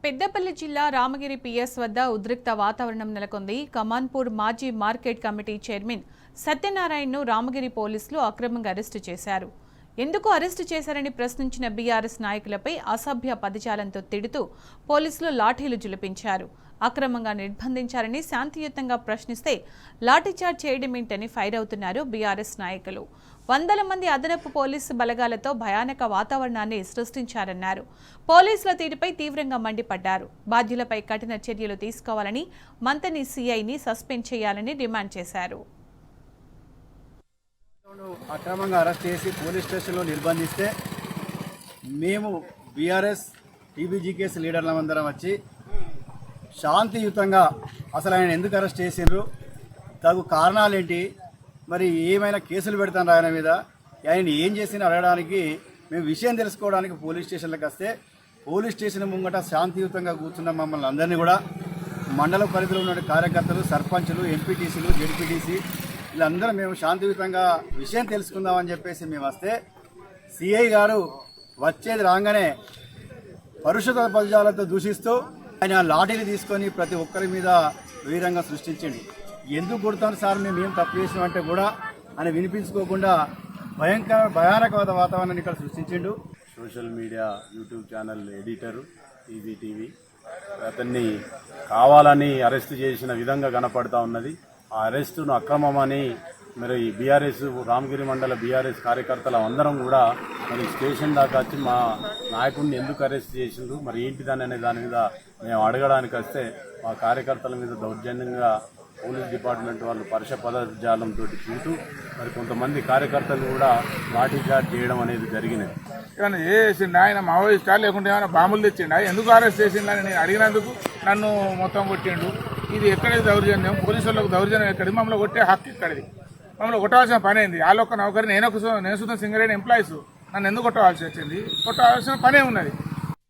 పెద్దపల్లి జిల్లా రామగిరి పిఎస్ వద్ద ఉద్రిక్త వాతావరణం నెలకొంది. కమాన్పూర్ మాజీ మార్కెట్ కమిటీ చైర్మన్ సత్యనారాయణను రామగిరి పోలీసులు అక్రమంగా అరెస్టు చేశారు. ఎందుకు అరెస్టు చేశారని ప్రశ్నించిన బీఆర్ఎస్ నాయకులపై అసభ్య పదజాలంతో తిడుతూ పోలీసులు లాఠీలు జులిపించారు. అక్రమంగా నిర్బంధించారని శాంతియుతంగా ప్రశ్నిస్తే లాఠీచార్జ్ చేయడమేంటని ఫైర్ అవుతున్నారు బీఆర్ఎస్ నాయకులు. వందల మంది అదనపు పోలీసు బలగాలతో భయానక వాతావరణాన్ని సృష్టించారన్నారు. పోలీసుల తీరుపై తీవ్రంగా మండిపడ్డారు. బాధ్యులపై కఠిన చర్యలు తీసుకోవాలని, మంతని సీఐని సస్పెండ్ చేయాలని డిమాండ్ చేశారు. అక్రమంగా అరెస్ట్ చేసి పోలీస్ స్టేషన్లో నిర్బంధిస్తే మేము బీఆర్ఎస్ టీబీజీకేఎస్ లీడర్లందరం వచ్చి శాంతియుతంగా అసలు ఆయన ఎందుకు అరెస్ట్ చేసిండ్రు, తగు కారణాలేంటి, మరి ఏమైనా కేసులు పెడతాను ఆయన మీద, ఆయన ఏం చేసినా అడగడానికి మేము విషయం తెలుసుకోవడానికి పోలీస్ స్టేషన్లకు వస్తే పోలీస్ స్టేషన్ ముంగట శాంతియుతంగా కూర్చున్న మమ్మల్ని అందరినీ కూడా మండల పరిధిలో ఉన్న కార్యకర్తలు, సర్పంచులు, ఎంపీటీసీలు, జెడ్పీటీసీ వీళ్ళందరూ మేము శాంతియుతంగా విషయం తెలుసుకుందామని చెప్పేసి మేము వస్తే సిఐ గారు వచ్చేది రాగానే పరుషత పదజాలతో దూషిస్తూ ఆయన లాఠీలు తీసుకొని ప్రతి ఒక్కరి మీద వీరంగా సృష్టించండి. ఎందుకు కొడతాను సార్, మేము ఏం తప్పు చేసినామంటే కూడా అని వినిపించుకోకుండా భయానక వాతావరణాన్ని ఇక్కడ సృష్టించిండు. Social media YouTube channel editor TV అతన్ని కావాలని అరెస్ట్ చేసిన విధంగా కనపడతా ఉన్నది. ఆ అరెస్టును అక్రమమని మరి బీఆర్ఎస్ రామగిరి మండల బీఆర్ఎస్ కార్యకర్తలు అందరం కూడా మరి స్టేషన్ దాకా వచ్చి మా నాయకుడిని ఎందుకు అరెస్ట్ చేసిండ్రు, మరి ఏంటిదని అనే దాని మీద మేము అడగడానికి వస్తే మా కార్యకర్తల మీద దౌర్జన్యంగా పోలీస్ డిపార్ట్మెంట్ వాళ్ళు పరుష పదజాలంతో చూస్తూ మరి కొంతమంది కార్యకర్తలు కూడా లాఠీ చార్జ్ చేయడం అనేది జరిగినది. ఏమైనా చేసిండు ఆయన మావోయిస్టా లేకుంటే ఏమైనా బాంబులు తెచ్చిండా, ఎందుకు అరెస్ట్ చేసిండని నేను అడిగినందుకు నన్ను మొత్తం కొట్టిండు. ఇది ఎక్కడైతే దౌర్జన్యం, పోలీసు వాళ్ళకు దౌర్జన్యం ఎక్కడిది, మమ్మల్ని కొట్టే హక్కు ఇక్కడిది. మమ్మల్ని కొట్టవలసిన పని అయింది. వాళ్ళొక్క నౌకరి, నేను సుతం సింగరేణి ఎంప్లాయీస్, నన్ను ఎందుకు కొట్టవలసి వచ్చింది, కొట్టవలసిన పనే ఉన్నది.